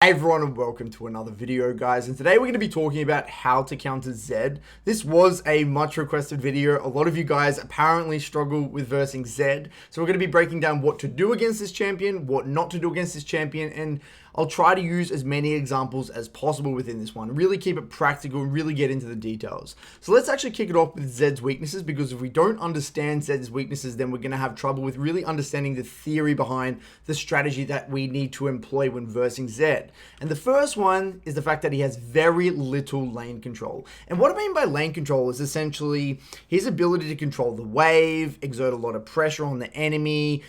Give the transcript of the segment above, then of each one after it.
Hey everyone and welcome to another video, guys, and today we're going to be talking about how to counter Zed. This was a much requested video. A lot of you guys apparently struggle with versing Zed, so we're going to be breaking down what to do against this champion, what not to do against this champion, and I'll try to use as many examples as possible within this one. Really keep it practical and really get into the details. So let's actually kick it off with Zed's weaknesses, because if we don't understand Zed's weaknesses, then we're going to have trouble with really understanding the theory behind the strategy that we need to employ when versing Zed. And the first one is the fact that he has very little lane control. And what I mean by lane control is essentially his ability to control the wave, exert a lot of pressure on the enemy,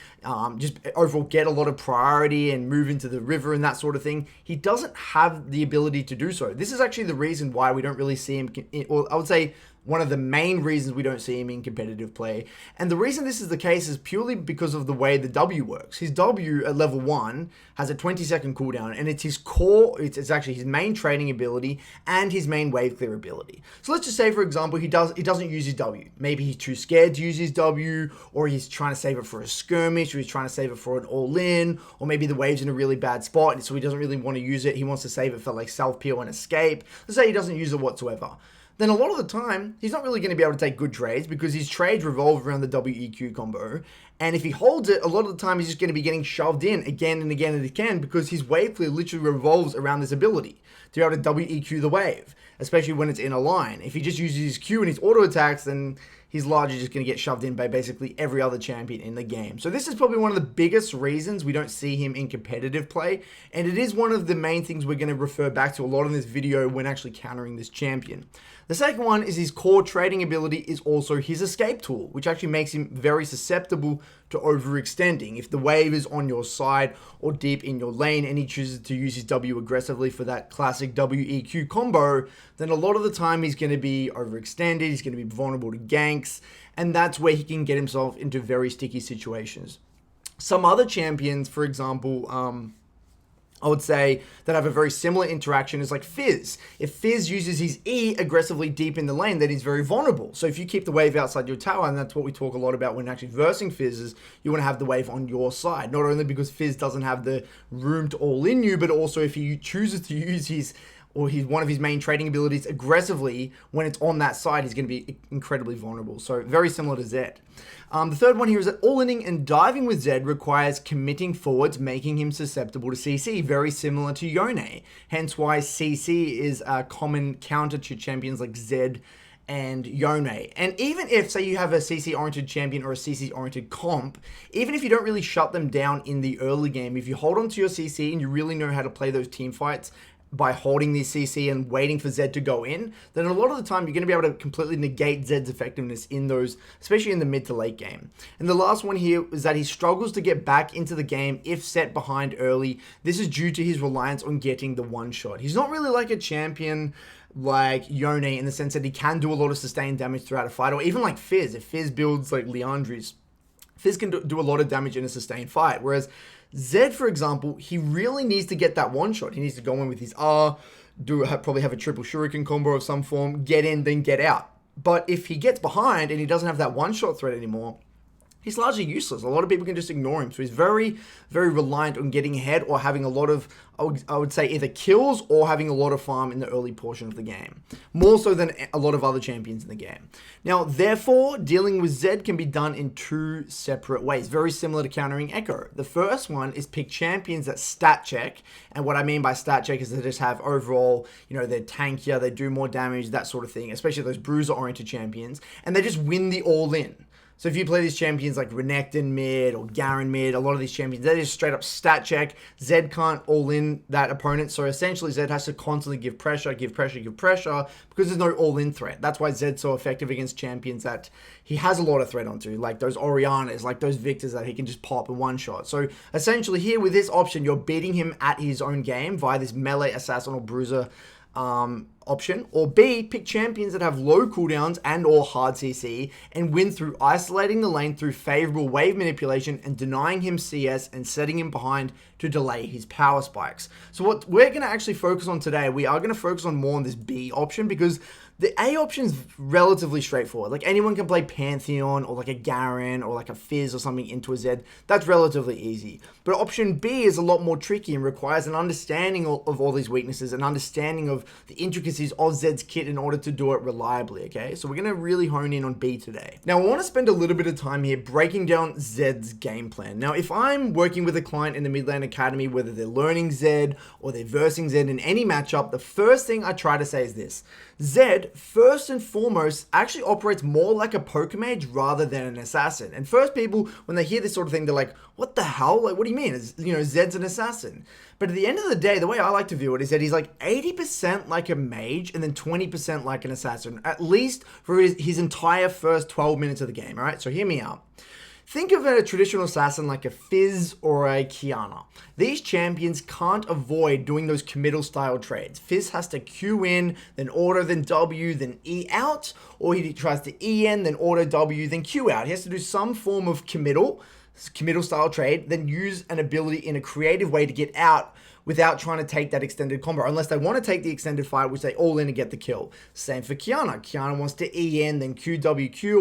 just overall get a lot of priority and move into the river and that sort of thing. He doesn't have the ability to do so. This is actually the reason why we don't really see him, or I would say one of the main reasons we don't see him in competitive play. And the reason this is the case is purely because of the way the W works. His W at level 1 has a 20-second cooldown, and it's his core, it's actually his main trading ability and his main wave clear ability. So let's just say, for example, he doesn't use his W. Maybe he's too scared to use his W, or he's trying to save it for a skirmish, or he's trying to save it for an all-in, or maybe the wave's in a really bad spot, so he doesn't really want to use it. He wants to save it for like self-peel and escape. Let's say he doesn't use it whatsoever. Then a lot of the time, he's not really going to be able to take good trades because his trades revolve around the WEQ combo. And if he holds it, a lot of the time he's just going to be getting shoved in again and again and again because his wave clear literally revolves around this ability to be able to WEQ the wave, especially when it's in a line. If he just uses his Q and his auto attacks, then he's largely just going to get shoved in by basically every other champion in the game. So this is probably one of the biggest reasons we don't see him in competitive play, and it is one of the main things we're going to refer back to a lot in this video when actually countering this champion. The second one is his core trading ability is also his escape tool, which actually makes him very susceptible to overextending. If the wave is on your side or deep in your lane and he chooses to use his W aggressively for that classic WEQ combo, then a lot of the time he's going to be overextended, he's going to be vulnerable to ganks, and that's where he can get himself into very sticky situations. Some other champions, for example, I would say that have a very similar interaction is like Fizz. If Fizz uses his E aggressively deep in the lane, then he's very vulnerable. So if you keep the wave outside your tower, and that's what we talk a lot about when actually versing Fizz, is you want to have the wave on your side. Not only because Fizz doesn't have the room to all in you, but also if he chooses to use one of his main trading abilities aggressively when it's on that side, he's going to be incredibly vulnerable. So very similar to Zed. The third one here is that all-inning and diving with Zed requires committing forwards, making him susceptible to CC, very similar to Yone. Hence why CC is a common counter to champions like Zed and Yone. And even if, say, you have a CC-oriented champion or a CC-oriented comp, even if you don't really shut them down in the early game, if you hold on to your CC and you really know how to play those team fights by holding the CC and waiting for Zed to go in, then a lot of the time you're going to be able to completely negate Zed's effectiveness in those, especially in the mid to late game. And the last one here is that he struggles to get back into the game if set behind early. This is due to his reliance on getting the one shot. He's not really like a champion like Yone in the sense that he can do a lot of sustained damage throughout a fight, or even like Fizz. If Fizz builds like Leandri's, Fizz can do a lot of damage in a sustained fight, whereas Zed, for example, he really needs to get that one shot. He needs to go in with his R, probably have a triple shuriken combo of some form, get in, then get out. But if he gets behind and he doesn't have that one shot threat anymore, he's largely useless. A lot of people can just ignore him. So he's very, very reliant on getting ahead or having a lot of, I would say, either kills or having a lot of farm in the early portion of the game. More so than a lot of other champions in the game. Now, therefore, dealing with Zed can be done in two separate ways. Very similar to countering Echo. The first one is pick champions that stat check. And what I mean by stat check is they just have overall, they're tankier, they do more damage, that sort of thing. Especially those bruiser-oriented champions. And they just win the all-in. So if you play these champions like Renekton mid or Garen mid, a lot of these champions, they just straight up stat check. Zed can't all in that opponent. So essentially Zed has to constantly give pressure because there's no all in threat. That's why Zed's so effective against champions that he has a lot of threat onto, like those Orianas, like those Victors that he can just pop in one shot. So essentially here with this option, you're beating him at his own game via this melee assassin or bruiser option, or B, pick champions that have low cooldowns and or hard CC and win through isolating the lane through favorable wave manipulation and denying him CS and setting him behind to delay his power spikes. So what we're going to actually focus on today, we are going to focus on more on this B option, because the A option is relatively straightforward. Like, anyone can play Pantheon or like a Garen or like a Fizz or something into a Zed. That's relatively easy. But option B is a lot more tricky and requires an understanding of all these weaknesses, an understanding of the intricacies of Zed's kit in order to do it reliably, okay? So we're going to really hone in on B today. Now, I want to spend a little bit of time here breaking down Zed's game plan. Now, if I'm working with a client in the mid lane academy, whether they're learning Zed or they're versing Zed in any matchup, the first thing I try to say is this: Zed, first and foremost, actually operates more like a Pokemage rather than an assassin. And first, people, when they hear this sort of thing, they're like, what the hell? Like, what do you mean? Zed's an assassin. But at the end of the day, the way I like to view it is that he's like 80% like a mage and then 20% like an assassin, at least for his entire first 12 minutes of the game, all right? So hear me out. Think of a traditional assassin like a Fizz or a Kiana. These champions can't avoid doing those committal style trades. Fizz has to Q in, then auto, then W, then E out, or he tries to E in, then auto W, then Q out. He has to do some form of committal style trade, then use an ability in a creative way to get out without trying to take that extended combo, unless they want to take the extended fight, which they all in and get the kill. Same for Kiana. Kiana wants to E in, then QWQ,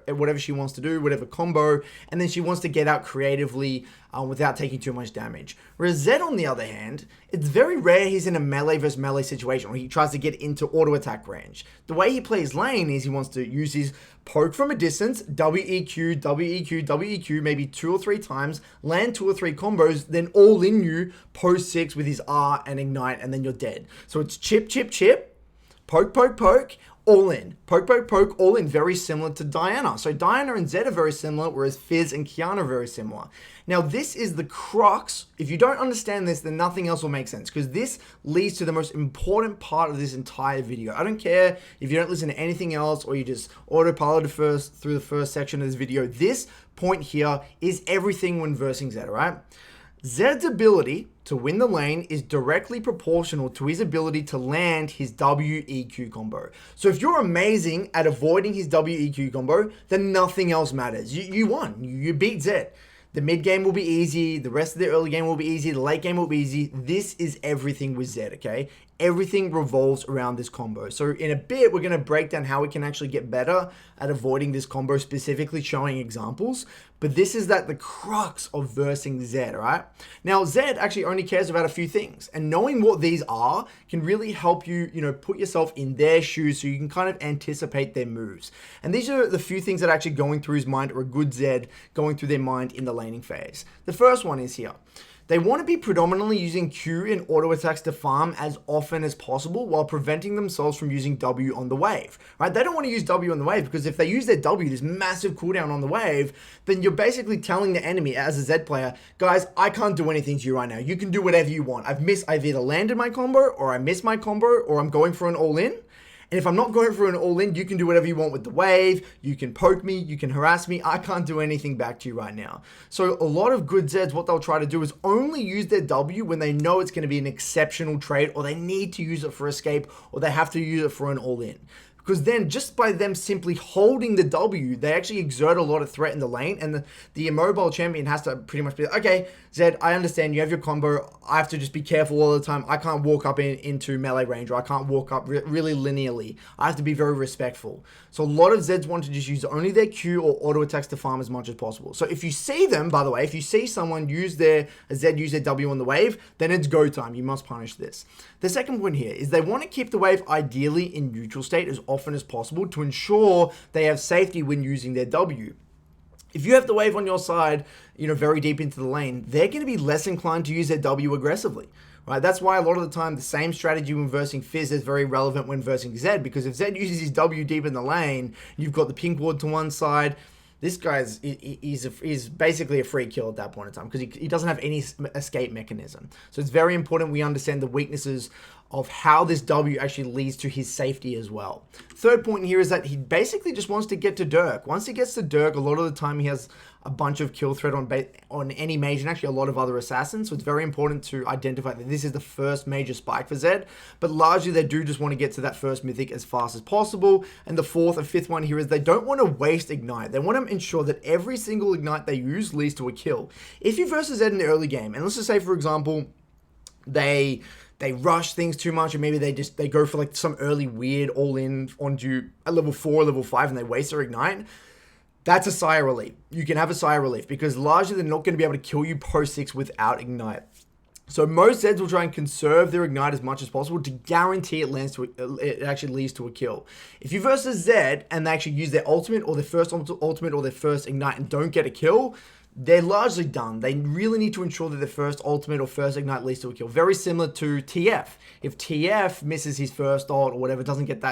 or whatever she wants to do, whatever combo, and then she wants to get out creatively without taking too much damage. Whereas Zed, on the other hand, it's very rare he's in a melee versus melee situation where he tries to get into auto attack range. The way he plays lane is he wants to use his poke from a distance, WEQ, WEQ, WEQ, maybe 2 or 3 times, land 2 or 3 combos, then all in you, post 6 with his R and ignite, and then you're dead. So it's chip, chip, chip, poke, poke, poke, all in. Poke, poke, poke, all in. Very similar to Diana. So Diana and Zed are very similar, whereas Fizz and Kiana are very similar. Now, this is the crux. If you don't understand this, then nothing else will make sense, because this leads to the most important part of this entire video. I don't care if you don't listen to anything else or you just autopilot through the first section of this video. This point here is everything when versing Zed, all right? Zed's ability to win the lane is directly proportional to his ability to land his WEQ combo. So if you're amazing at avoiding his WEQ combo, then nothing else matters. You won. You beat Zed. The mid game will be easy. The rest of the early game will be easy. The late game will be easy. This is everything with Zed, okay? Everything revolves around this combo. So in a bit, we're going to break down how we can actually get better at avoiding this combo, specifically showing examples. But this is the crux of versing Zed, all right? Now, Zed actually only cares about a few things. And knowing what these are can really help you, put yourself in their shoes so you can kind of anticipate their moves. And these are the few things that are actually going through his mind, or a good Zed going through their mind in the laning phase. The first one is here. They want to be predominantly using Q and auto attacks to farm as often as possible while preventing themselves from using W on the wave, right? They don't want to use W on the wave, because if they use their W, this massive cooldown on the wave, then you're basically telling the enemy as a Zed player, guys, I can't do anything to you right now. You can do whatever you want. I've either landed my combo, or I missed my combo, or I'm going for an all-in. And if I'm not going for an all-in, you can do whatever you want with the wave. You can poke me. You can harass me. I can't do anything back to you right now. So a lot of good Zeds, what they'll try to do is only use their W when they know it's going to be an exceptional trade, or they need to use it for escape, or they have to use it for an all-in. Because then, just by them simply holding the W, they actually exert a lot of threat in the lane, and the immobile champion has to pretty much be like, okay, Zed, I understand you have your combo. I have to just be careful all the time. I can't walk up into melee range, or I can't walk up really linearly. I have to be very respectful. So a lot of Zeds want to just use only their Q or auto attacks to farm as much as possible. So if you see them, by the way, if you see someone use a Zed use their W on the wave, then it's go time. You must punish this. The second point here is they want to keep the wave ideally in neutral state as often as possible to ensure they have safety when using their W. If you have the wave on your side, very deep into the lane, they're going to be less inclined to use their W aggressively, right? That's why a lot of the time the same strategy when versing Fizz is very relevant when versing Zed, because if Zed uses his W deep in the lane, you've got the pink ward to one side. This guy is basically a free kill at that point in time, because he doesn't have any escape mechanism. So it's very important we understand the weaknesses of how this W actually leads to his safety as well. Third point here is that he basically just wants to get to Dirk. Once he gets to Dirk, a lot of the time he has a bunch of kill threat on any mage and actually a lot of other assassins. So it's very important to identify that this is the first major spike for Zed, but largely they do just want to get to that first mythic as fast as possible. And the fourth and fifth one here is they don't want to waste ignite. They want to ensure that every single ignite they use leads to a kill. If you versus Zed in the early game, and let's just say for example they rush things too much, or maybe they go for like some early weird all-in onto at level 4 or level 5 and they waste their ignite, that's a sigh of relief. You can have a sigh of relief because largely they're not going to be able to kill you post 6 without ignite. So most Zeds will try and conserve their ignite as much as possible to guarantee it actually leads to a kill. If you versus Zed and they actually use their ultimate or their first ultimate or their first ignite and don't get a kill, they're largely done. They really need to ensure that their first ultimate or first ignite leads to a kill. Very similar to TF. If TF misses his first ult or whatever, doesn't get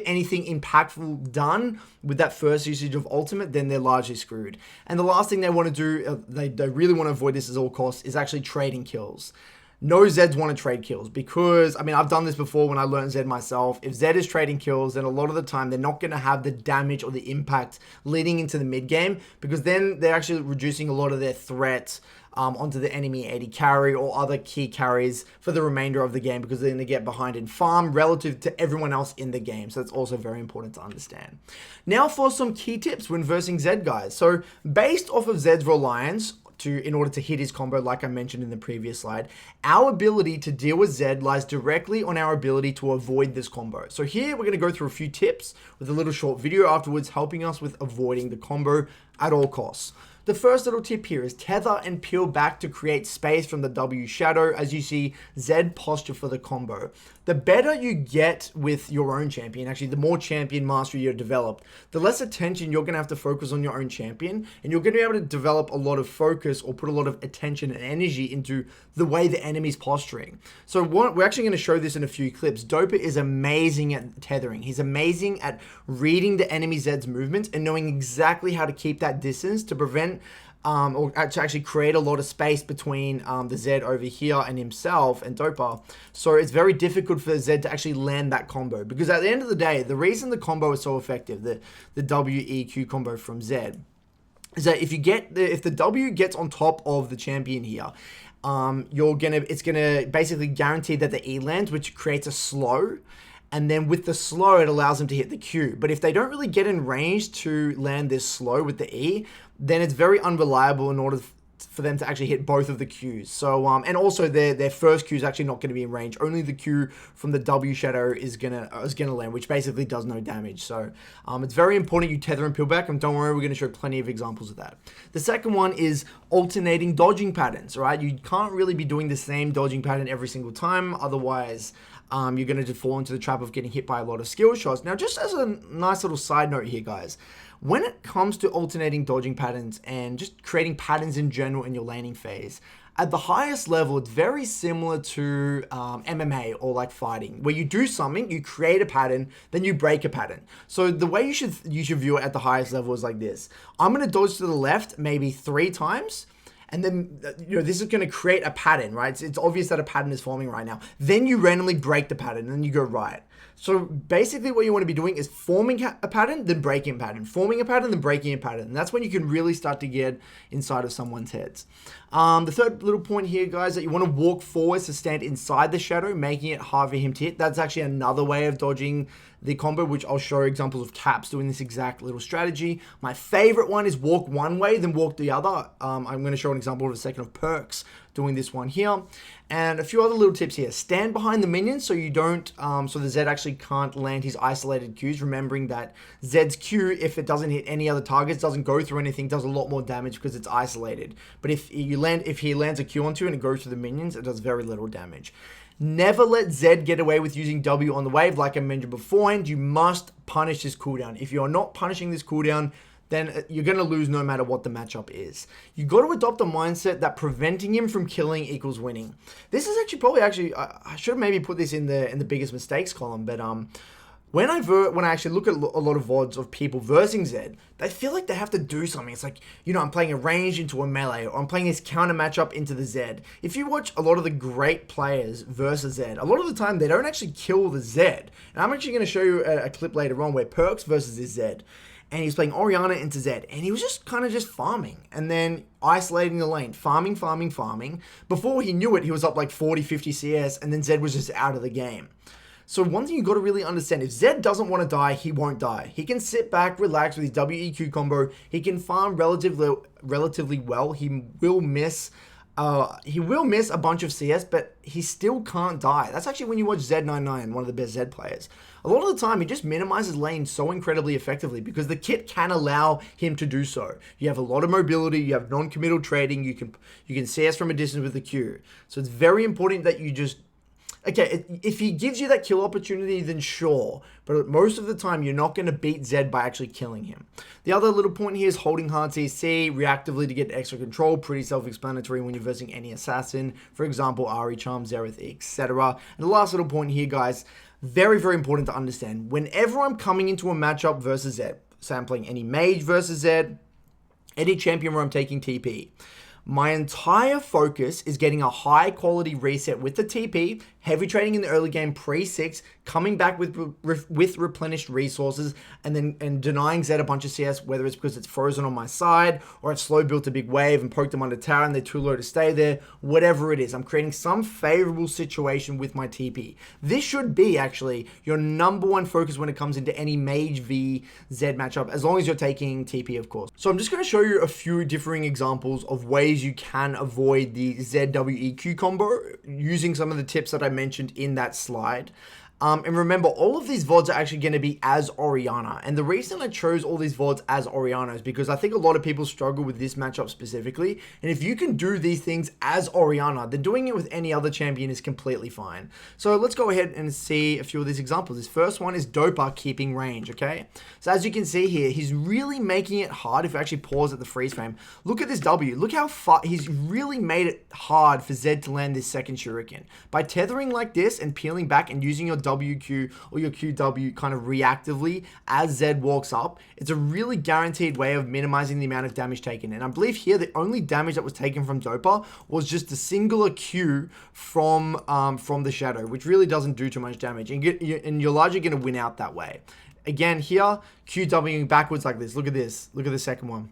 anything impactful done with that first usage of ultimate, then they're largely screwed. And the last thing they want to do, they really want to avoid this at all costs, is actually trading kills. No Zeds want to trade kills because, I mean, I've done this before when I learned Zed myself. If Zed is trading kills, then a lot of the time they're not going to have the damage or the impact leading into the mid game, because then they're actually reducing a lot of their threat onto the enemy AD carry or other key carries for the remainder of the game, because they're going to get behind in farm relative to everyone else in the game. So that's also very important to understand. Now for some key tips when versing Zed, guys. So based off of Zed's reliance in order to hit his combo, like I mentioned in the previous slide, our ability to deal with Zed lies directly on our ability to avoid this combo. So here we're going to go through a few tips with a little short video afterwards helping us with avoiding the combo at all costs. The first little tip here is tether and peel back to create space from the W shadow as you see Zed posture for the combo. The better you get with your own champion, actually the more champion mastery you're developed, the less attention you're going to have to focus on your own champion, and you're going to be able to develop a lot of focus or put a lot of attention and energy into the way the enemy's posturing. So we're actually going to show this in a few clips. Dopa is amazing at tethering. He's amazing at reading the enemy Zed's movements and knowing exactly how to keep that distance to prevent or to actually create a lot of space between the Zed over here and himself and Dopa. So it's very difficult for Zed to actually land that combo, because at the end of the day, the reason the combo is so effective, the WEQ combo from Zed, is that if the W gets on top of the champion here, it's gonna basically guarantee that the E lands, which creates a slow. And then with the slow, it allows them to hit the Q. But if they don't really get in range to land this slow with the E, then it's very unreliable in order for them to actually hit both of the Qs. So, and also their first Q is actually not going to be in range. Only the Q from the W shadow is gonna land, which basically does no damage. So, it's very important you tether and peel back, and don't worry, we're going to show plenty of examples of that. The second one is alternating dodging patterns, right? You can't really be doing the same dodging pattern every single time, otherwise you're going to just fall into the trap of getting hit by a lot of skill shots. Now, just as a nice little side note here, guys, when it comes to alternating dodging patterns and just creating patterns in general in your laning phase, at the highest level, it's very similar to MMA or like fighting, where you do something, you create a pattern, then you break a pattern. So the way you should view it at the highest level is like this. I'm going to dodge to the left maybe 3 times. And then, this is going to create a pattern, right? It's obvious that a pattern is forming right now. Then you randomly break the pattern, and then you go right. So basically what you want to be doing is forming a pattern, then breaking a pattern. Forming a pattern, then breaking a pattern. And that's when you can really start to get inside of someone's heads. The third little point here, guys, that you want to walk forwards to stand inside the shadow, making it hard for him to hit. That's actually another way of dodging the combo, which I'll show examples of Caps doing this exact little strategy. My favorite one is walk one way, then walk the other. I'm going to show an example in a second of Perks doing this one here. And a few other little tips here. Stand behind the minions so you don't, so the Zed actually can't land his isolated Qs. Remembering that Zed's Q, if it doesn't hit any other targets, doesn't go through anything, does a lot more damage because it's isolated. But if he lands a Q onto and it goes through the minions, it does very little damage. Never let Zed get away with using W on the wave. Like I mentioned beforehand, you must punish this cooldown. If you're not punishing this cooldown, then you're going to lose no matter what the matchup is. You got to adopt a mindset that preventing him from killing equals winning. This is actually I should have maybe put this in the biggest mistakes column, but when I actually look at a lot of VODs of people versing Zed, they feel like they have to do something. It's like, I'm playing a range into a melee, or I'm playing this counter matchup into the Zed. If you watch a lot of the great players versus Zed, a lot of the time they don't actually kill the Zed. And I'm actually going to show you a clip later on where Perks versus his Zed. and he's playing Orianna into Zed, and he was just kind of just farming, and then isolating the lane, farming. Before he knew it, he was up like 40, 50 CS, and then Zed was just out of the game. So one thing you got to really understand, if Zed doesn't want to die, he won't die. He can sit back, relax with his WEQ combo. He can farm relatively well. He will miss a bunch of CS, but he still can't die. That's actually when you watch Z99, one of the best Zed players. A lot of the time, he just minimizes lane so incredibly effectively because the kit can allow him to do so. You have a lot of mobility, you have non-committal trading, you can CS from a distance with the Q. So it's very important that you just... Okay, if he gives you that kill opportunity, then sure. But most of the time, you're not going to beat Zed by actually killing him. The other little point here is holding hard CC reactively to get extra control. Pretty self-explanatory when you're versing any assassin. For example, Ahri, Charm, Xerath, etc. And the last little point here, guys, very, very important to understand. Whenever I'm coming into a matchup versus Zed, say I'm playing any mage versus Zed, any champion where I'm taking TP, my entire focus is getting a high quality reset with the TP, heavy trading in the early game pre-6, coming back with replenished resources, and denying Zed a bunch of CS, whether it's because it's frozen on my side, or it's slow built a big wave and poked them under tower and they're too low to stay there, whatever it is. I'm creating some favorable situation with my TP. This should be actually your number one focus when it comes into any Mage v Zed matchup, as long as you're taking TP, of course. So I'm just going to show you a few differing examples of ways you can avoid the ZWEQ combo using some of the tips that I mentioned in that slide. And remember, all of these VODs are actually going to be as Orianna. And the reason I chose all these VODs as Orianna is because I think a lot of people struggle with this matchup specifically. And if you can do these things as Orianna, then doing it with any other champion is completely fine. So let's go ahead and see a few of these examples. This first one is Dopa keeping range, okay? So as you can see here, he's really making it hard if you actually pause at the freeze frame. Look at this W. Look how far he's really made it hard for Zed to land this second shuriken. By tethering like this and peeling back and using your WQ or your QW kind of reactively as Zed walks up, it's a really guaranteed way of minimizing the amount of damage taken. And I believe here the only damage that was taken from Dopa was just a singular Q from the shadow, which really doesn't do too much damage, and you're largely going to win out that way. Again here, QWing backwards like this. Look at this. Look at the second one.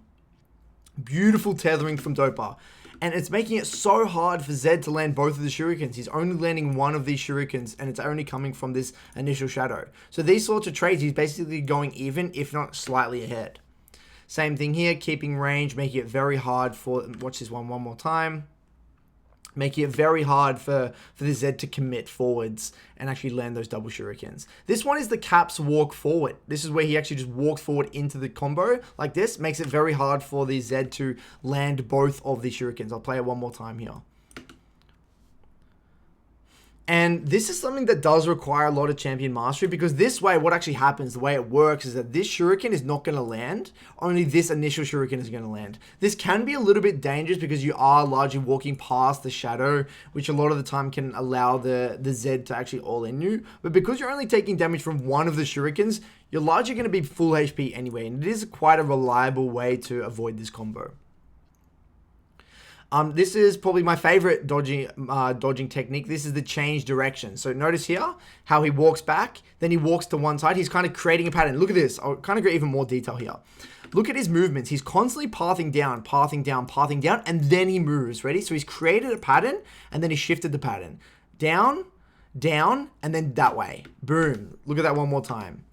Beautiful tethering from Dopa. And it's making it so hard for Zed to land both of the shurikens. He's only landing one of these shurikens, and it's only coming from this initial shadow. So these sorts of trades, he's basically going even, if not slightly ahead. Same thing here, keeping range, making it very hard for... Watch this one more time. Making it very hard for the Zed to commit forwards and actually land those double shurikens. This one is the Caps walk forward. This is where he actually just walks forward into the combo like this. Makes it very hard for the Zed to land both of the shurikens. I'll play it one more time here. And this is something that does require a lot of champion mastery, because this way, what actually happens, the way it works, is that this shuriken is not going to land. Only this initial shuriken is going to land. This can be a little bit dangerous because you are largely walking past the shadow, which a lot of the time can allow the Zed to actually all in you. But because you're only taking damage from one of the shurikens, you're largely going to be full HP anyway. And it is quite a reliable way to avoid this combo. This is probably my favorite dodging technique. This is the change direction. So notice here how he walks back, then he walks to one side. He's kind of creating a pattern. Look at this. I'll kind of get even more detail here. Look at his movements. He's constantly pathing down, and then he moves. Ready? So he's created a pattern, and then he shifted the pattern. Down, and then that way. Boom. Look at that one more time.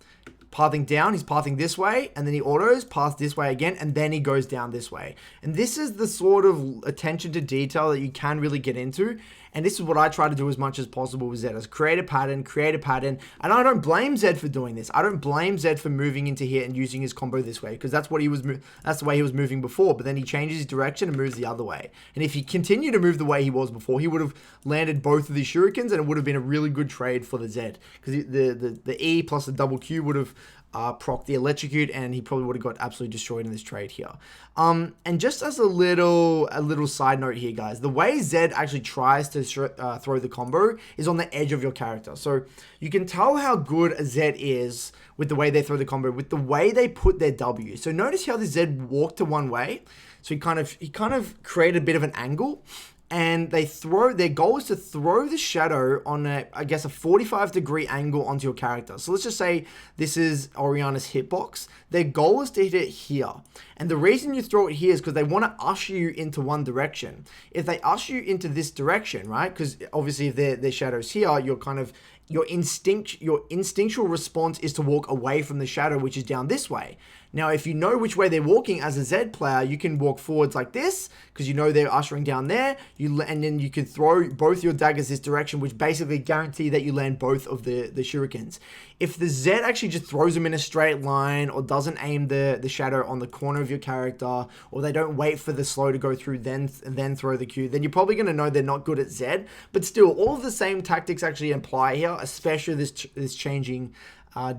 Pathing down, he's pathing this way, and then he autos, paths this way again, and then he goes down this way. And this is the sort of attention to detail that you can really get into. And this is what I try to do as much as possible with Zed, is create a pattern. And I don't blame Zed for doing this. I don't blame Zed for moving into here and using his combo this way, because that's the way he was moving before. But then he changes his direction and moves the other way. And if he continued to move the way he was before, he would have landed both of these shurikens, and it would have been a really good trade for the Zed, because the E plus the double Q would have proc the electrocute, and he probably would have got absolutely destroyed in this trade here. And just as a little side note here, guys, the way Zed actually tries to throw the combo is on the edge of your character. So you can tell how good a Zed is with the way they throw the combo, with the way they put their W. So notice how the Zed walked to one way. So he kind of created a bit of an angle, and their goal is to throw the shadow on I guess a 45-degree angle onto your character. So let's just say this is Oriana's hitbox. Their goal is to hit it here. And the reason you throw it here is because they want to usher you into one direction. If they usher you into this direction, right? Because obviously if their shadow's here, your instinctual response is to walk away from the shadow, which is down this way. Now, if you know which way they're walking as a Zed player, you can walk forwards like this, because you know they're ushering down there, and then you can throw both your daggers this direction, which basically guarantee that you land both of the shurikens. If the Zed actually just throws them in a straight line, or doesn't aim the shadow on the corner of your character, or they don't wait for the slow to go through, then throw the Q, then you're probably going to know they're not good at Zed. But still, all of the same tactics actually apply here, especially this changing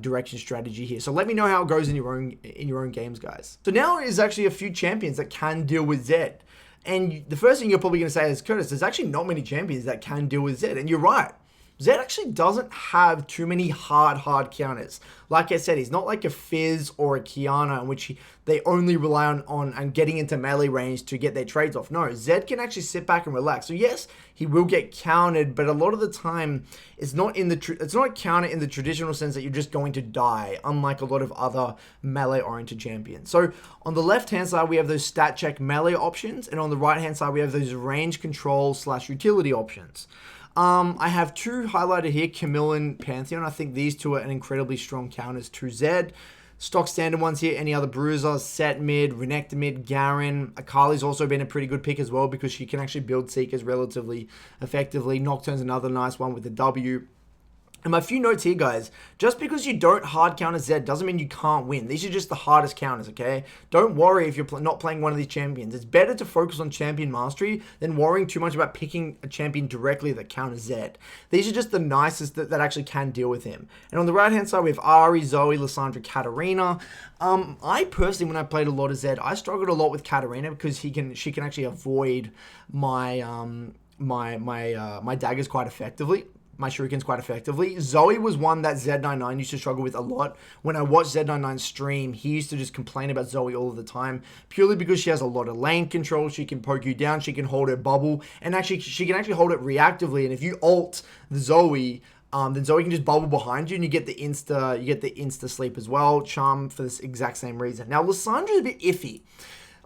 direction strategy here. So let me know how it goes in your own games, guys. So now is actually a few champions that can deal with Zed. And the first thing you're probably going to say is, Curtis, there's actually not many champions that can deal with Zed. And you're right. Zed actually doesn't have too many hard counters. Like I said, he's not like a Fizz or a Kiana in which they only rely on getting into melee range to get their trades off. No, Zed can actually sit back and relax. So yes, he will get countered, but a lot of the time it's not a counter in the traditional sense that you're just going to die, unlike a lot of other melee-oriented champions. So on the left-hand side, we have those stat check melee options, and on the right-hand side, we have those range control / utility options. I have two highlighted here, Camille and Pantheon. I think these two are an incredibly strong counters to Zed. Stock standard ones here, any other bruiser, Set mid, Renekton mid, Garen. Akali's also been a pretty good pick as well because she can actually build Seekers relatively effectively. Nocturne's another nice one with the W. And my few notes here, guys, just because you don't hard counter Zed doesn't mean you can't win. These are just the hardest counters, okay? Don't worry if you're not playing one of these champions. It's better to focus on champion mastery than worrying too much about picking a champion directly that counters Zed. These are just the nicest that actually can deal with him. And on the right-hand side, we have Ahri, Zoe, Lissandra, Katarina. I personally, when I played a lot of Zed, I struggled a lot with Katarina because she can actually avoid my daggers quite effectively. My shurikens quite effectively. Zoe was one that Z99 used to struggle with a lot. When I watched Z99 stream, he used to just complain about Zoe all of the time, purely because she has a lot of lane control. She can poke you down, she can hold her bubble, and actually she can actually hold it reactively. And if you ult the Zoe, then Zoe can just bubble behind you, and you get the insta sleep as well. Charm for this exact same reason. Now Lissandra's a bit iffy.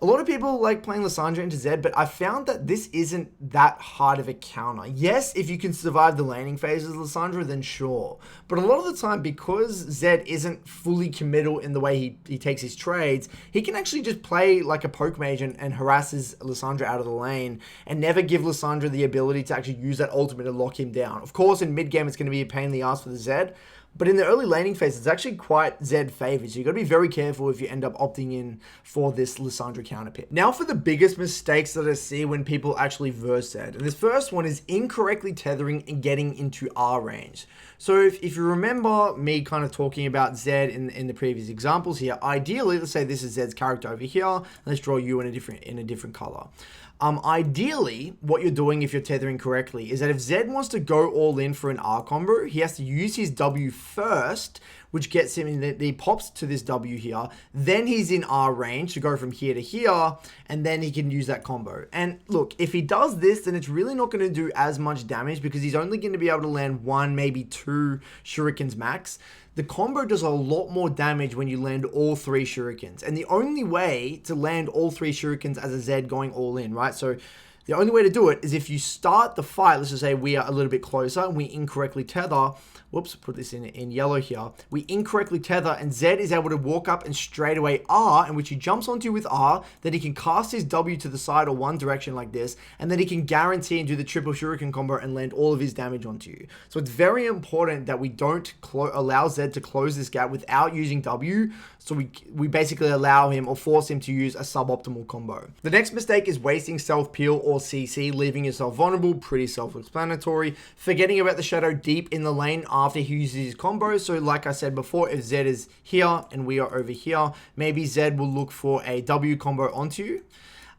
A lot of people like playing Lissandra into Zed, but I found that this isn't that hard of a counter. Yes, if you can survive the laning phases of Lissandra, then sure. But a lot of the time, because Zed isn't fully committal in the way he takes his trades, he can actually just play like a poke mage and harasses Lissandra out of the lane and never give Lissandra the ability to actually use that ultimate to lock him down. Of course, in mid game, it's going to be a pain in the ass for the Zed, but in the early laning phase, it's actually quite Zed favored. So you've got to be very careful if you end up opting in for this Lissandra counter pick. Now for the biggest mistakes that I see when people actually verse Zed. And this first one is incorrectly tethering and getting into R range. So if you remember me kind of talking about Zed in the previous examples here, ideally, let's say this is Zed's character over here. Let's draw you in a different color. Ideally, what you're doing if you're tethering correctly is that if Zed wants to go all in for an R combo, he has to use his W first, which gets him in he pops to this W here. Then he's in R range to go from here to here, and then he can use that combo. And look, if he does this, then it's really not going to do as much damage because he's only going to be able to land one, maybe two shurikens max. The combo does a lot more damage when you land all three shurikens. And the only way to land all three shurikens as a Zed going all in, right? So the only way to do it is if you start the fight, let's just say we are a little bit closer and we incorrectly tether. Whoops, put this in yellow here. We incorrectly tether and Zed is able to walk up and straight away R, in which he jumps onto with R, then he can cast his W to the side or one direction like this, and then he can guarantee and do the triple shuriken combo and land all of his damage onto you. So it's very important that we don't allow Zed to close this gap without using W, so we basically allow him or force him to use a suboptimal combo. The next mistake is wasting self-peel or CC, leaving yourself vulnerable, pretty self-explanatory. Forgetting about the shadow deep in the lane after he uses his combo. So like I said before, if Zed is here and we are over here, maybe Zed will look for a W combo onto you.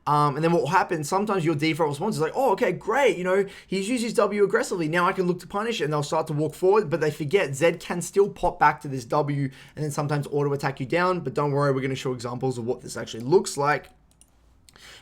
And then what will happen, sometimes your default response is like, oh, okay, great, you know, he's used his W aggressively, now I can look to punish it, and they'll start to walk forward, but they forget Zed can still pop back to this W and then sometimes auto attack you down. But don't worry, we're going to show examples of what this actually looks like.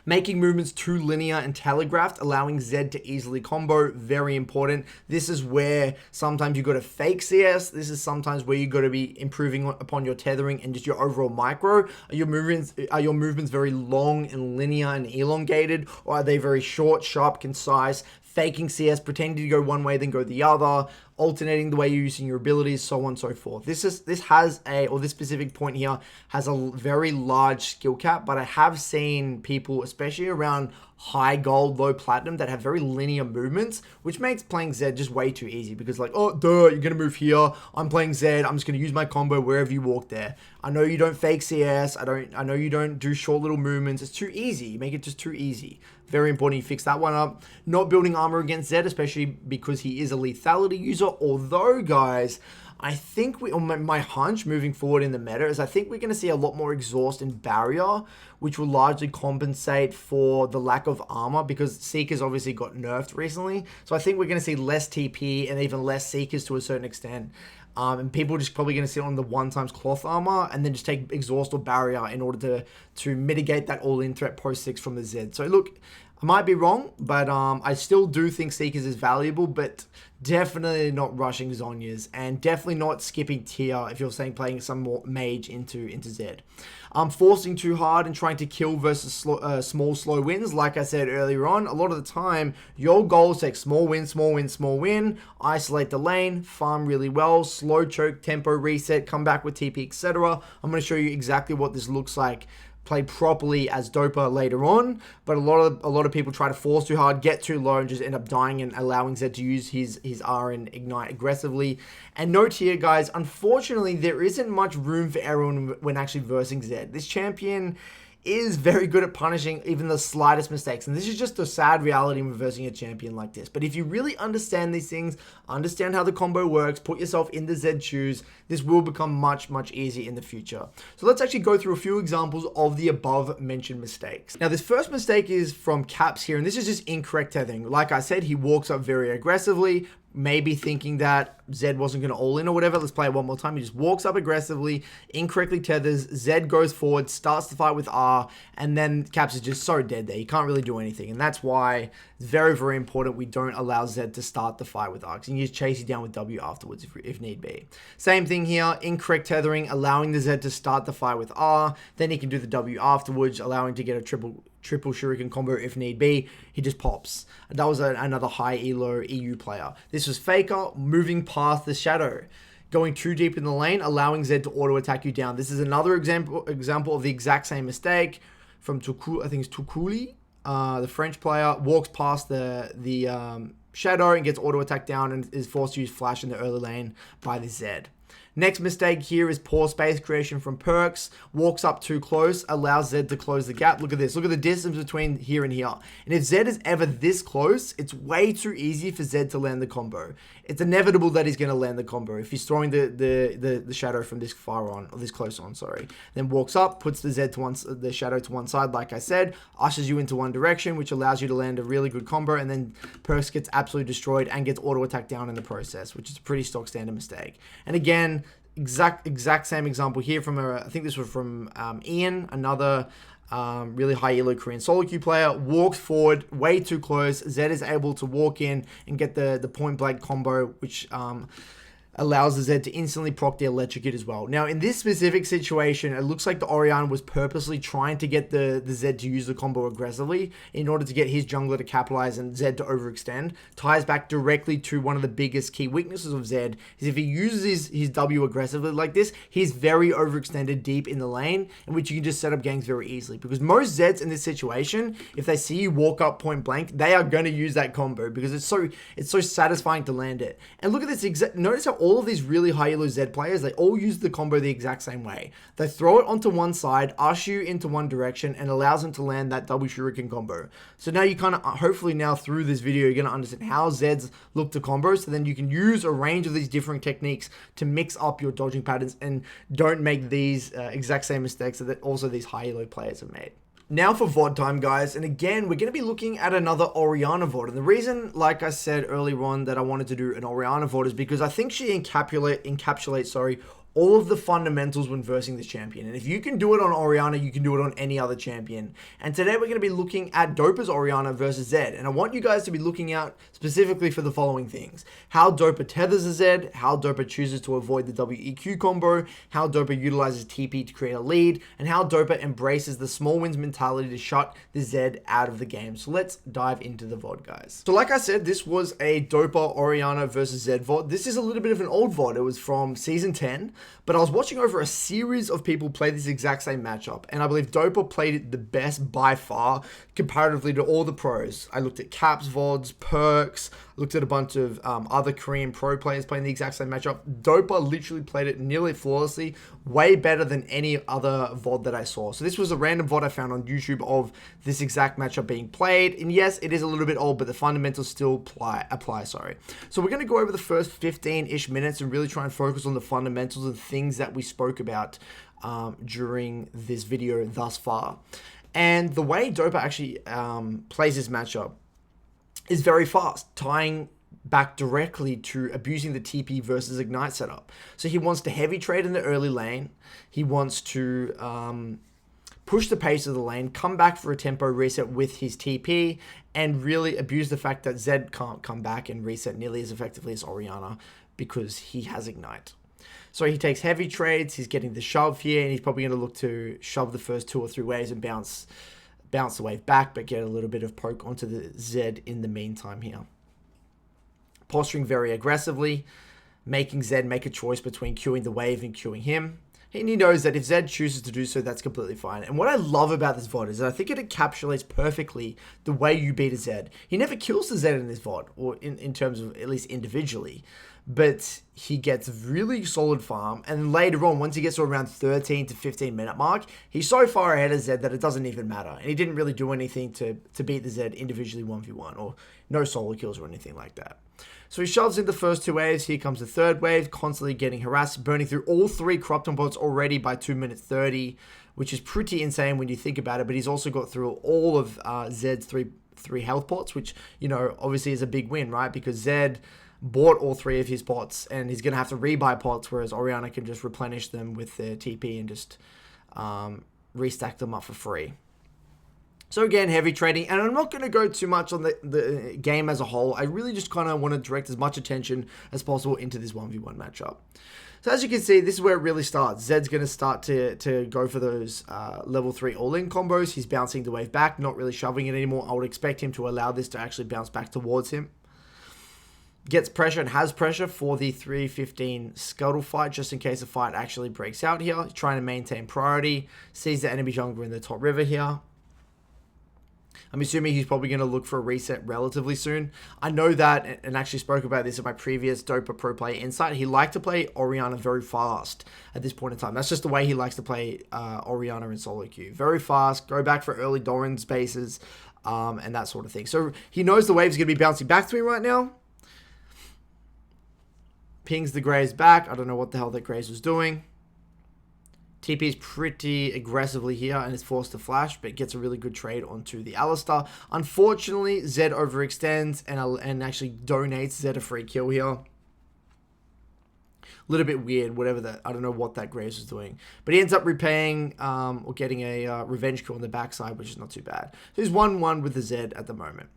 Making movements too linear and telegraphed, allowing Zed to easily combo, very important. This is where sometimes you got to fake CS. This is sometimes where you got to be improving upon your tethering and just your overall micro. Are your movements very long and linear and elongated, or are they very short, sharp, concise, faking CS, pretending to go one way then go the other, alternating the way you're using your abilities, so on and so forth. This specific point here has a very large skill cap, but I have seen people, especially around high gold, low platinum, that have very linear movements, which makes playing Zed just way too easy, because like, oh, duh, you're gonna move here, I'm playing Zed, I'm just gonna use my combo wherever you walk there. I know you don't fake CS, I know you don't do short little movements, it's too easy, you make it just too easy. Very important you fix that one up. Not building armor against Zed, especially because he is a lethality user, although guys, I think my hunch moving forward in the meta is I think we're going to see a lot more exhaust and barrier, which will largely compensate for the lack of armor, because Seekers obviously got nerfed recently. So I think we're going to see less TP and even less Seekers to a certain extent. And people are just probably going to sit on the 1x cloth armor and then just take exhaust or barrier in order to mitigate that all-in threat post 6 from the Zed. So look, I might be wrong, but I still do think Seekers is valuable, but definitely not rushing Zhonya's, and definitely not skipping tier if you're saying playing some more mage into Zed. Forcing too hard and trying to kill versus small, slow wins. Like I said earlier on, a lot of the time, your goal is take small win, small win, small win, isolate the lane, farm really well, slow choke, tempo reset, come back with TP, etc. I'm going to show you exactly what this looks like played properly as Dopa later on, but a lot of people try to force too hard, get too low, and just end up dying and allowing Zed to use his R and ignite aggressively. And note here, guys, unfortunately, there isn't much room for error when actually versing Zed. This champion is very good at punishing even the slightest mistakes, and this is just a sad reality in reversing a champion like this. But if you really understand these things, understand how the combo works, put yourself in the Zed shoes, this will become much easier in the future. So let's actually go through a few examples of the above mentioned mistakes. Now this first mistake is from Caps here, and this is just incorrect tethering. Like I said, he walks up very aggressively, maybe thinking that Zed wasn't going to all-in or whatever. Let's play it one more time. He just walks up aggressively, incorrectly tethers, Zed goes forward, starts the fight with R, and then Caps is just so dead there. He can't really do anything, and that's why it's very important we don't allow Zed to start the fight with R, because you can just chase you down with W afterwards if need be. Same thing here, incorrect tethering, allowing the Zed to start the fight with R, then he can do the W afterwards, allowing to get a triple shuriken combo if need be. He just pops. That was another high elo EU player. This was Faker moving past the shadow, going too deep in the lane, allowing Zed to auto attack you down. This is another example of the exact same mistake from Tukuli, I think it's Tukuli, the French player, walks past the shadow and gets auto attack down and is forced to use flash in the early lane by the Zed. Next mistake here is poor space creation from Perks. Walks up too close, allows Zed to close the gap. Look at this. Look at the distance between here and here. And if Zed is ever this close, it's way too easy for Zed to land the combo. It's inevitable that he's going to land the combo if he's throwing the shadow from this far on, or this close on, sorry. Then walks up, puts the the shadow to one side, like I said, ushers you into one direction, which allows you to land a really good combo, and then Perks gets absolutely destroyed and gets auto attack down in the process, which is a pretty stock standard mistake. And again, exact same example here from I think this was from Ian, another really high elo Korean solo queue player. Walks forward way too close. Zed is able to walk in and get the point blank combo, which allows the Zed to instantly proc the electrocute as well. Now, in this specific situation, it looks like the Orianna was purposely trying to get the Zed to use the combo aggressively in order to get his jungler to capitalize and Zed to overextend. Ties back directly to one of the biggest key weaknesses of Zed, is if he uses his W aggressively like this, he's very overextended deep in the lane, in which you can just set up ganks very easily. Because most Zeds in this situation, if they see you walk up point blank, they are going to use that combo because it's so satisfying to land it. And look at this, notice how all of these really high elo Zed players, they all use the combo the exact same way. They throw it onto one side, usher you into one direction, and allows them to land that double shuriken combo. So now you kind of, hopefully now through this video, you're going to understand how Zeds look to combo, so then you can use a range of these different techniques to mix up your dodging patterns and don't make these exact same mistakes that also these high elo players have made. Now for VOD time, guys, and again, we're going to be looking at another Orianna VOD, and the reason, like I said earlier on, that I wanted to do an Orianna VOD is because I think she encapsulates all of the fundamentals when versing this champion. And if you can do it on Orianna, you can do it on any other champion. And today we're going to be looking at Dopa's Orianna versus Zed. And I want you guys to be looking out specifically for the following things: how Dopa tethers a Zed, how Dopa chooses to avoid the WEQ combo, how Dopa utilizes TP to create a lead, and how Dopa embraces the small wins mentality to shut the Zed out of the game. So let's dive into the VOD, guys. So like I said, this was a Dopa Orianna versus Zed VOD. This is a little bit of an old VOD. It was from season 10. But I was watching over a series of people play this exact same matchup, and I believe Dopa played it the best by far comparatively to all the pros. I looked at Caps VODs, Perks, looked at a bunch of other Korean pro players playing the exact same matchup. Dopa literally played it nearly flawlessly, way better than any other VOD that I saw. So this was a random VOD I found on YouTube of this exact matchup being played, and yes, it is a little bit old, but the fundamentals still apply. So we're going to go over the first 15-ish minutes and really try and focus on the fundamentals and things that we spoke about during this video thus far. And the way Dopa actually plays this matchup is very fast, tying back directly to abusing the TP versus Ignite setup. So he wants to heavy trade in the early lane. He wants to push the pace of the lane, come back for a tempo reset with his TP, and really abuse the fact that Zed can't come back and reset nearly as effectively as Orianna because he has Ignite. So he takes heavy trades, he's getting the shove here, and he's probably going to look to shove the first 2 or 3 waves and bounce the wave back, but get a little bit of poke onto the Zed in the meantime here. Posturing very aggressively, making Zed make a choice between queuing the wave and queuing him. And he knows that if Zed chooses to do so, that's completely fine. And what I love about this VOD is that I think it encapsulates perfectly the way you beat a Zed. He never kills the Zed in this VOD, or in terms of at least individually. But he gets really solid farm, and later on, once he gets to around 13 to 15 minute mark, he's so far ahead of Zed that it doesn't even matter. And he didn't really do anything to beat the Zed individually 1v1, or no solo kills or anything like that. So he shoves in the first 2 waves. Here comes the third wave, constantly getting harassed, burning through all 3 Corruption bots already by 2 minutes 30, which is pretty insane when you think about it. But he's also got through all of Zed's three health pots, which, you know, obviously is a big win, right? Because Zed bought all 3 of his pots, and he's going to have to rebuy pots, whereas Orianna can just replenish them with their TP and just restack them up for free. So again, heavy trading, and I'm not going to go too much on the game as a whole. I really just kind of want to direct as much attention as possible into this 1v1 matchup. So as you can see, this is where it really starts. Zed's going to start to go for those level 3 all-in combos. He's bouncing the wave back, not really shoving it anymore. I would expect him to allow this to actually bounce back towards him. Gets pressure and has pressure for the 3:15 scuttle fight, just in case the fight actually breaks out here. He's trying to maintain priority. Sees the enemy jungler in the top river here. I'm assuming he's probably going to look for a reset relatively soon. I know that, and actually spoke about this in my previous Dopa Pro Player Insight, he liked to play Orianna very fast at this point in time. That's just the way he likes to play Orianna in solo queue. Very fast, go back for early Doran spaces, and that sort of thing. So he knows the wave's going to be bouncing back to him right now. Pings the Graves back. I don't know what the hell that Graves was doing. TP's pretty aggressively here and is forced to flash, but gets a really good trade onto the Alistar. Unfortunately, Zed overextends and actually donates Zed a free kill here. A little bit weird, whatever that, I don't know what that Graves was doing. But he ends up repaying or getting a revenge kill on the backside, which is not too bad. So he's 1-1 with the Zed at the moment.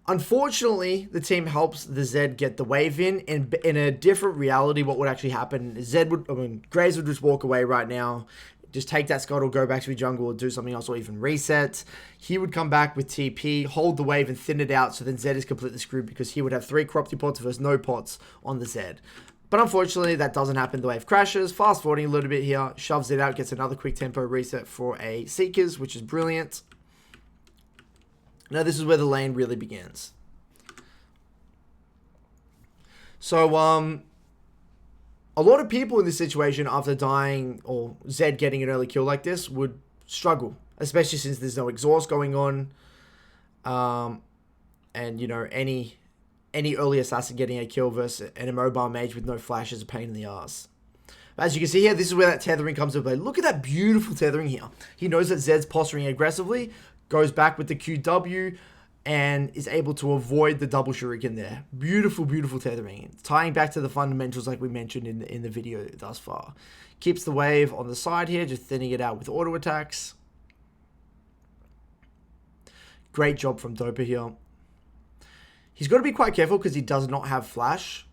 Unfortunately, the team helps the Zed get the wave in a different reality. What would actually happen is Graves would just walk away right now, just take that scuttle, go back to his jungle, or do something else, or even reset. He would come back with TP, hold the wave, and thin it out, so then Zed is completely screwed because he would have 3 corrupted pots versus no pots on the Zed. But unfortunately, that doesn't happen. The wave crashes. Fast forwarding a little bit here, shoves it out, gets another quick tempo reset for a Seekers, which is brilliant. Now, this is where the lane really begins. So, a lot of people in this situation, after dying or Zed getting an early kill like this, would struggle, especially since there's no exhaust going on. And, you know, any early assassin getting a kill versus an immobile mage with no flash is a pain in the ass. As you can see here, this is where that tethering comes into play. Look at that beautiful tethering here. He knows that Zed's posturing aggressively, goes back with the QW, and is able to avoid the double shuriken there. Beautiful, beautiful tethering. Tying back to the fundamentals like we mentioned in the video thus far. Keeps the wave on the side here, just thinning it out with auto attacks. Great job from Dopa here. He's got to be quite careful because he does not have flash.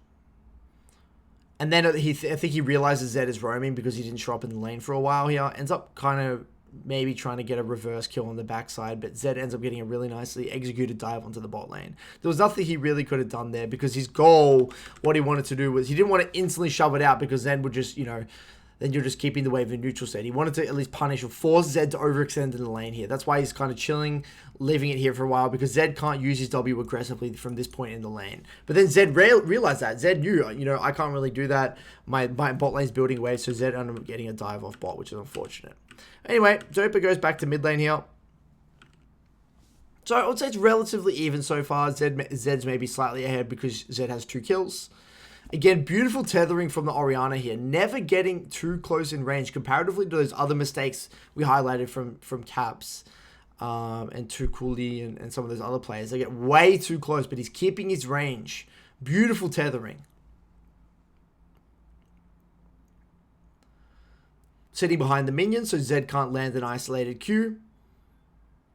And then I think he realizes Zed is roaming because he didn't show up in the lane for a while here. Ends up kind of maybe trying to get a reverse kill on the backside, but Zed ends up getting a really nicely executed dive onto the bot lane. There was nothing he really could have done there because his goal, what he wanted to do was, he didn't want to instantly shove it out because then would just, you know, then you're just keeping the wave in neutral state. He wanted to at least punish or force Zed to overextend in the lane here. That's why he's kind of chilling, leaving it here for a while, because Zed can't use his W aggressively from this point in the lane. But then Zed realized that. Zed knew, you know, I can't really do that. My bot lane's building wave, so Zed ended up getting a dive off bot, which is unfortunate. Anyway, Dopa goes back to mid lane here. So I would say it's relatively even so far. Zed's maybe slightly ahead because Zed has 2 kills. Again, beautiful tethering from the Orianna here. Never getting too close in range comparatively to those other mistakes we highlighted from Caps and Tukuli and some of those other players. They get way too close, but he's keeping his range. Beautiful tethering. Sitting behind the minions so Zed can't land an isolated Q.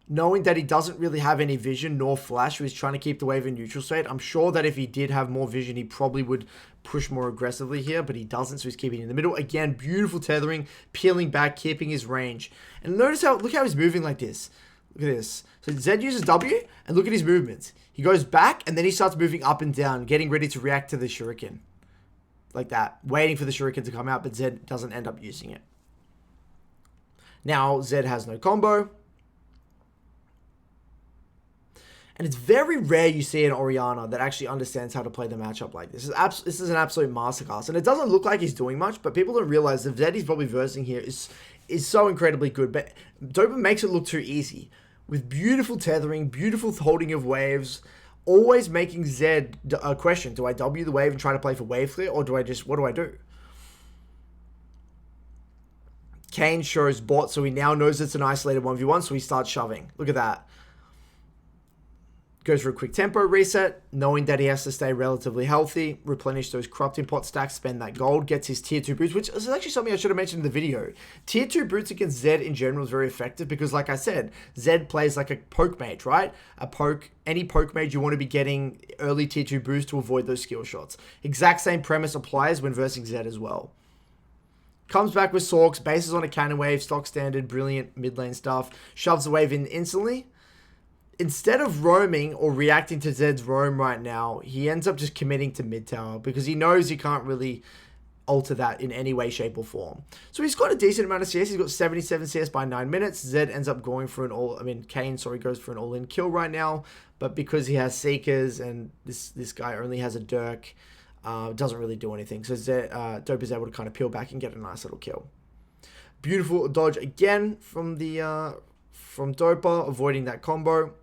Knowing that he doesn't really have any vision nor flash, so he's trying to keep the wave in neutral state. I'm sure that if he did have more vision, he probably would push more aggressively here, but he doesn't, so he's keeping it in the middle. Again, beautiful tethering, peeling back, keeping his range. And notice look how he's moving like this. Look at this. So Zed uses W, and look at his movements. He goes back, and then he starts moving up and down, getting ready to react to the shuriken. Like that, waiting for the shuriken to come out, but Zed doesn't end up using it. Now, Zed has no combo. And it's very rare you see an Orianna that actually understands how to play the matchup like this. This is an absolute masterclass. And it doesn't look like he's doing much, but people don't realize the ZED he's probably versing here is so incredibly good. But Dopa makes it look too easy. With beautiful tethering, beautiful holding of waves, always making Zed a question. Do I W the wave and try to play for wave clear? Or do I just, what do I do? Kane shows bot, so he now knows it's an isolated 1v1, so he starts shoving. Look at that. Goes for a quick tempo reset, knowing that he has to stay relatively healthy, replenish those corrupting pot stacks, spend that gold, gets his tier 2 boots, which is actually something I should have mentioned in the video. Tier 2 boots against Zed in general is very effective because, like I said, Zed plays like a poke mage, right? Any poke mage, you want to be getting early tier 2 boosts to avoid those skill shots. Exact same premise applies when versing Zed as well. Comes back with Sorks, bases on a cannon wave, stock standard, brilliant mid lane stuff, shoves the wave in instantly. Instead of roaming or reacting to Zed's roam right now, he ends up just committing to mid tower because he knows he can't really alter that in any way, shape, or form. So he's got a decent amount of CS. He's got 77 CS by 9 minutes. Zed ends up going for Kane, goes for an all-in kill right now. But because he has Seekers and this guy only has a Dirk, doesn't really do anything. So Dope is able to kind of peel back and get a nice little kill. Beautiful dodge again from Dopa, avoiding that combo.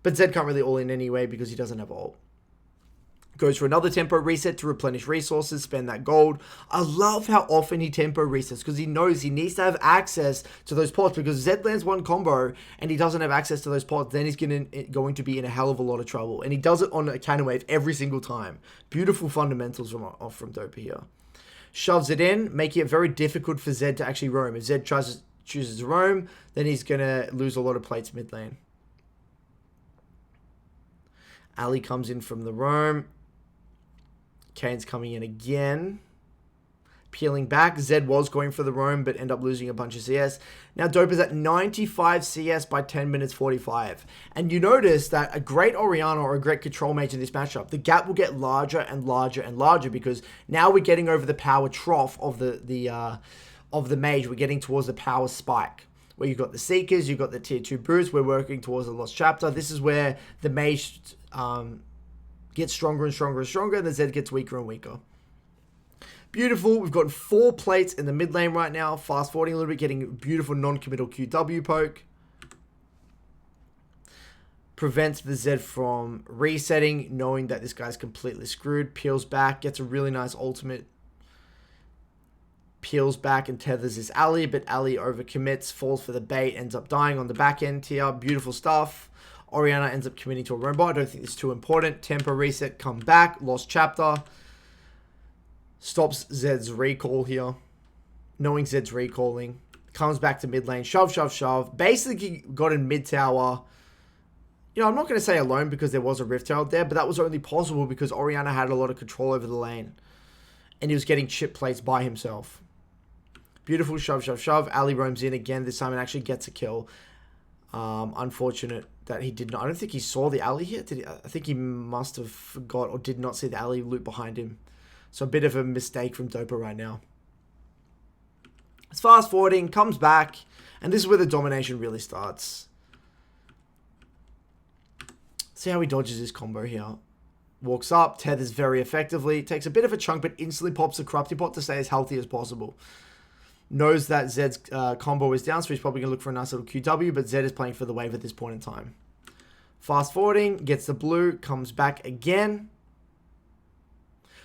But Zed can't really all in anyway because he doesn't have ult. Goes for another tempo reset to replenish resources, spend that gold. I love how often he tempo resets because he knows he needs to have access to those pots, because Zed lands one combo and he doesn't have access to those pots, then he's going to be in a hell of a lot of trouble. And he does it on a cannon wave every single time. Beautiful fundamentals from Dopa here. Shoves it in, making it very difficult for Zed to actually roam. If Zed chooses to roam, then he's going to lose a lot of plates mid lane. Ali comes in from the roam. Kane's coming in again. Peeling back. Zed was going for the roam, but end up losing a bunch of CS. Now Dopa's at 95 CS by 10 minutes 45. And you notice that a great Orianna or a great control mage in this matchup, the gap will get larger and larger and larger because now we're getting over the power trough of the mage. We're getting towards the power spike, where you've got the Seekers, you've got the tier 2 brutes. We're working towards the Lost Chapter. This is where the mage gets stronger and stronger and stronger, and the Zed gets weaker and weaker. Beautiful. We've got 4 plates in the mid lane right now. Fast forwarding a little bit, getting beautiful non-committal QW poke. Prevents the Zed from resetting, knowing that this guy's completely screwed. Peels back, gets a really nice ultimate. Peels back and tethers his Ali, but Ali overcommits, falls for the bait, ends up dying on the back end here. Beautiful stuff. Orianna ends up committing to a robot. I don't think it's too important. Tempo reset, come back. Lost chapter. Stops Zed's recall here. Knowing Zed's recalling. Comes back to mid lane. Shove, shove, shove. Basically got in mid tower. You know, I'm not going to say alone because there was a Rift Herald there, but that was only possible because Orianna had a lot of control over the lane. And he was getting chip plates by himself. Beautiful shove, shove, shove. Ali roams in again this time and actually gets a kill. Unfortunate that he did not. I don't think he saw the Ali hit. Did he? I think he must have forgot or did not see the Ali loop behind him. So a bit of a mistake from Dopa right now. It's fast forwarding, comes back, and this is where the domination really starts. See how he dodges his combo here. Walks up, tethers very effectively, takes a bit of a chunk, but instantly pops the Corrupting Pot to stay as healthy as possible. Knows that Zed's combo is down, so he's probably going to look for a nice little QW, but Zed is playing for the wave at this point in time. Fast forwarding, gets the blue, comes back again.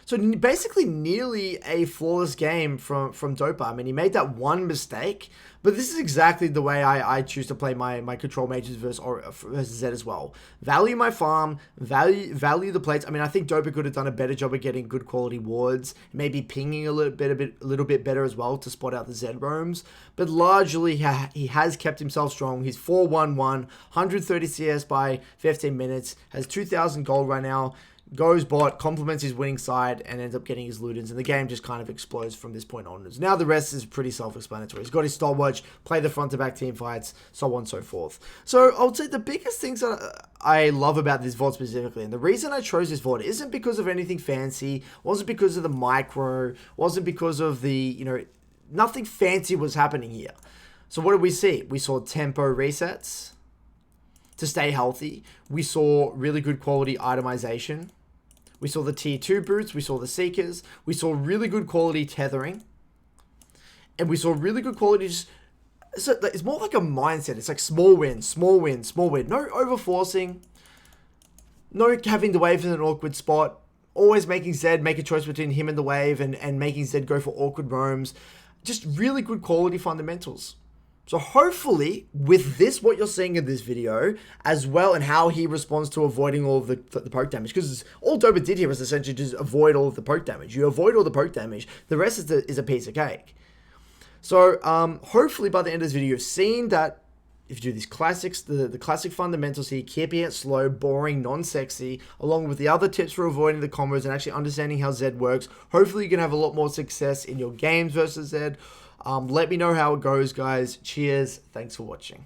So basically nearly a flawless game from Dopa. I mean, he made that one mistake, but this is exactly the way I choose to play my control mages versus Zed as well. Value my farm, value the plates. I mean, I think Dopa could have done a better job of getting good quality wards, maybe pinging a little bit better as well to spot out the Zed roams, but largely he has kept himself strong. He's 4-1-1, 130 CS by 15 minutes, has 2,000 gold right now. Goes bot, complements his winning side, and ends up getting his Ludens, and the game just kind of explodes from this point onwards. Now the rest is pretty self-explanatory. He's got his stopwatch, play the front-to-back team fights, so on and so forth. So I would say the biggest things that I love about this VOD specifically, and the reason I chose this VOD isn't because of anything fancy, wasn't because of the micro, wasn't because of the, you know, nothing fancy was happening here. So what did we see? We saw tempo resets to stay healthy. We saw really good quality itemization. We saw the tier 2 boots, we saw the Seekers, we saw really good quality tethering, and we saw really good quality just, so it's more like a mindset. It's like small win, small win, small win. No overforcing, no having the wave in an awkward spot, always making Zed make a choice between him and the wave and making Zed go for awkward roams. Just really good quality fundamentals. So hopefully, with this, what you're seeing in this video, as well, and how he responds to avoiding all of the poke damage, because all Dopa did here was essentially just avoid all of the poke damage. You avoid all the poke damage, the rest is a piece of cake. So hopefully by the end of this video, you've seen that if you do these classics, the classic fundamentals here, keeping it slow, boring, non-sexy, along with the other tips for avoiding the combos and actually understanding how Zed works, hopefully you can have a lot more success in your games versus Zed. Let me know how it goes, guys. Cheers. Thanks for watching.